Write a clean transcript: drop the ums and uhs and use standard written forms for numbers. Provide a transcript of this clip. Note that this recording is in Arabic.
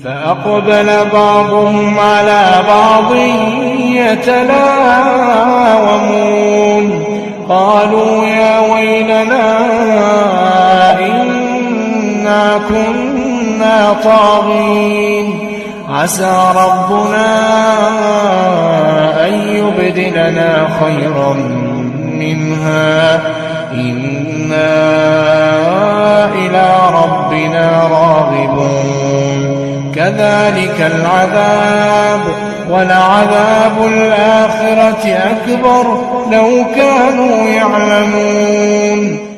فأقبل بعضهم على بعض يتلاومون قالوا يا ويلنا إنا كنا طاغين عسى ربنا أن يبدلنا خيرا منها إنا إلى ربنا راغبون كذلك العذاب ولعذاب الآخرة أكبر لو كانوا يعلمون